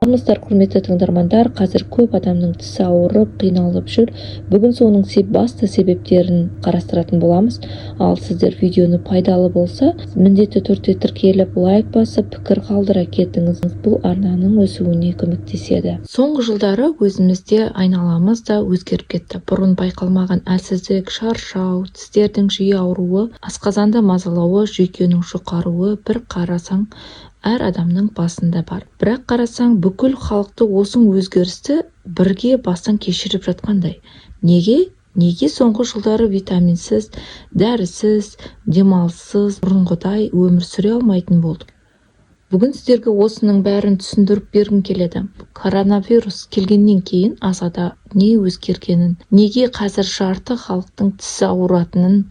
Армысыздар, құрметті тыңдармандар. Қазір көп адамның тісі ауырып, қиналып жүр. Бүгін соның басты себептерін қарастыратын боламыз. Ал сіздер видеоны пайдалы болса, міндетті түрде тіркеліп, лайк басып, пікір қалдыра кетіңіз. Бұл арнаның өсуіне көмектеседі. Соңғы жылдары өзімізде айналамыз да өзгеріп кетті. Бұрын байқалмаған әлсіздік, шаршау, тістердің жиі ауруы, асқазанды мазалауы, жүйкенің жұқаруы бір қарасаң әр адамның басында бар. Бірақ қарасаң, бүкіл халықты осы өзгерісті бірге бастан кешіріп жатқандай. Неге соңғы жылдары витаминсіз, дәрісіз, демалыссыз, бұрынғыдай өмір сүре алмайтын болдық? Бүгін сіздерге осының бәрін түсіндіріп бергім келеді. Коронавирус келгеннен кейін ағзада не өзгергенін, неге қазір жарты халықтың тісі ауыратынын,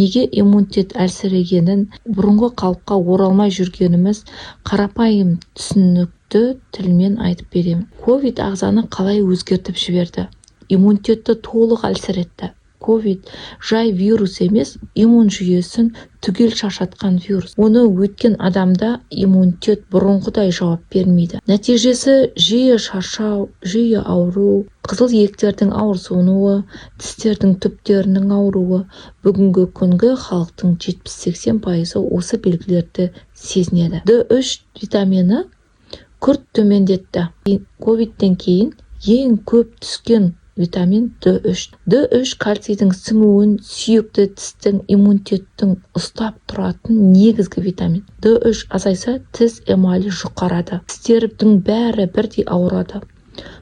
неге иммунитет әлсірегенін, бұрынғы қалыпқа оралмай жүргеніміз қарапайым түсінікті тілмен айтып беремін. Ковид ағзаны қалай өзгертіп жіберді? Иммунитетті толық әлсіретті. Ковид жай вирус емес, иммун жүйесін түгел шаршатқан вирус. Оны өткен адамда иммунитет бұрынғыдай жауап бермейді. Нәтижесі жиі шаршау, жиі ауру, қызыл иектердің ауырсынуы, тістердің түптерінің ауруы. Бүгінгі күнгі халықтың 70-80% осы белгілерді сезінеді. D3 витамині күрт төмендетті. Ковидтен кейін ең көп түскен витамин D3. D3 кальцийдің сіңуін, сүйекті тістің иммунитеттің ұстап тұратын негізгі витамин. D3 азайса, тіс эмалі жұқарады. Тістердің бәрі бірдей ауырады.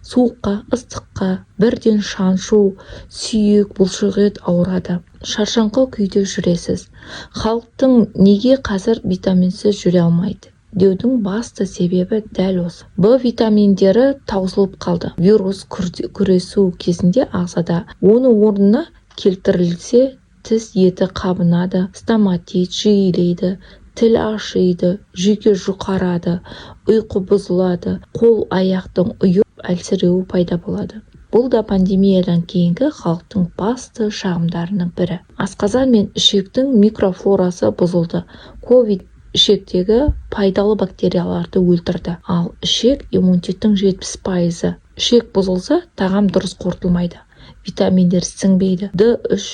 Суыққа, ыстыққа, бірден шаншу, сүйек, бұлшықет ауырады. Шаршаңқы күйде жүресіз. Халықтың неге қазір витаминсіз жүре алмайды деудің басты себебі дәл осы. Б витаминдері таусылып қалды. Вирус күресу кезінде ағзада оны орнына келтірілсе, тіс еті қабынады, стоматит жиілейді, тіл ашиды, жүйке жұқарады, ұйқы бұзылады, қол аяқтың ұйып әлсіреуі пайда болады. Бұл да пандемиядан кейінгі халықтың басты шағымдарының бірі. Асқазан мен ішектің микрофлорасы бұзылды. Ковид ішектегі пайдалы бактерияларды өлтірді. Ал ішек иммунитеттің 70%. Ішек бұзылса, тағам дұрыс қорытылмайды. Витаминдер сіңбейді. D3,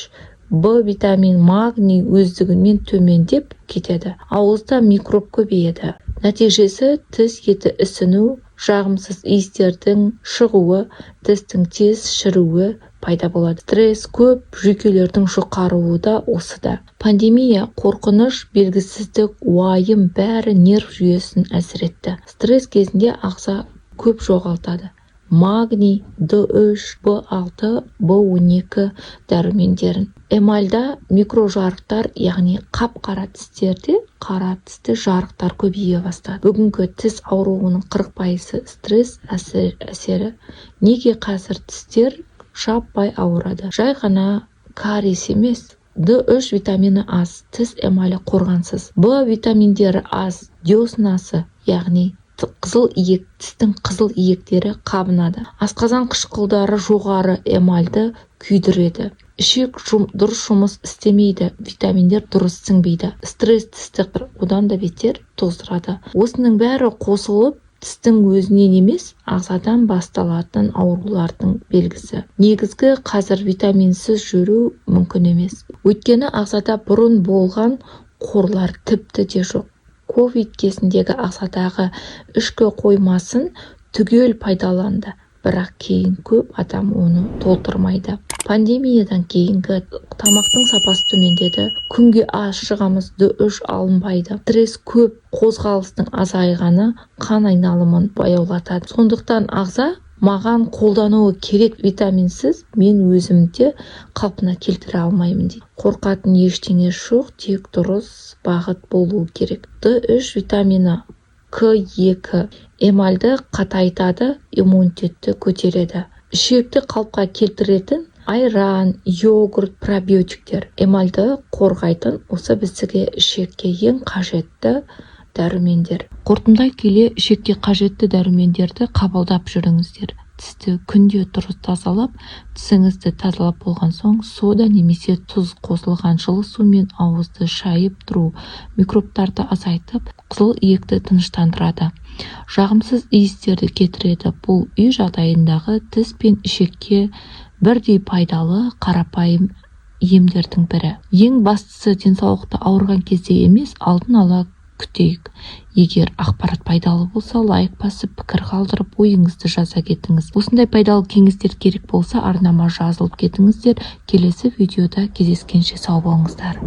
B витамин, магний өздігінен төмендеп кетеді. Ауызда микроб көбейеді. Нәтижесі тіс еті ісіну, жағымсыз иістердің шығуы, тістің тез шіруі пайда болады. Стресс көп, жүйкелердің жұқаруы да осыда. Пандемия, қорқыныш, белгісіздік, уайым бәрі нерв жүйесін әлсіретті. Стресс кезінде ағза көп жоғалтады. Магний, D3, B6, B12 дәрумендерін. Эмальда микрожарықтар, яғни қап-қара тістерде қара тісті жарықтар көбейе бастады. Бүгінгі тіс ауруының 40% стресс әсері. Неге қазір тістер жаппай ауырады? Жай ғана кариес емес. D3 витамині аз, тіс эмалі қорғансыз. B витаминдері аз, деснасы, яғни қызыл иек, тістің қызыл иектері қабынады. Асқазан қышқылдары жоғары эмальді күйдіреді. Ішек дұрыс жұмыс істемейді, витаминдер дұрыс сіңбейді. Стресс тісті одан да бетер тоздырады. Осының бәрі қосылып, тістің өзінен емес, ағзадан басталатын аурулардың белгісі. Негізгі қазір витаминсіз жүру мүмкін емес. Өйткені ағзада бұрын болған қорлар тіпті де жоқ. Ковид кезіндегі ағзадағы ішкі қоймасын түгел пайдаланды, бірақ кейін көп адам оны толтырмайды. Пандемиядан кейінгі тамақтың сапасы төмендеді, күнге аз шығамыз, D3 алынбайды. Стресс көп, қозғалыстың азайғаны қан айналымын баяулатады. Сондықтан ағза маған қолдануы керек витаминсіз, мен өзімді қалпына келтіре алмаймын дейді. Қорқатын ештеңе жоқ, тек дұрыс бағыт болуы керек. D3 витамині К2 эмальді қатайтады, иммунитетті көтереді. Ішекті қалыпқа келтіретін айран, йогурт, пробиотиктер эмальді қорғайтын осы бізге ішекке ең қажетті дәрумендер. Қорытындай келе, ішекке қажетті дәрумендерді қабылдап жүріңіздер. тісті күнде дұрыс тазалап, тісіңізді тазалап болған соң сода немесе тұз қосылған жылы сумен ауызды шайып тұру микробтарды азайтып, қызыл иекті тыныштандырады. Жағымсыз иістерді кетіреді. Бұл үй жағдайындағы тіс пен ішекке бірдей пайдалы қарапайым емдердің бірі. Ең бастысы денсаулықты ауырған кезде емес, алдын ала күтейік. Егер ақпарат пайдалы болса, лайк басып, пікір қалдырып, ойыңызды жаза кетіңіз. Осындай пайдалы кеңестер керек болса, арнама жазылып кетіңіздер. Келесі видеода кездескенше сау болыңыздар.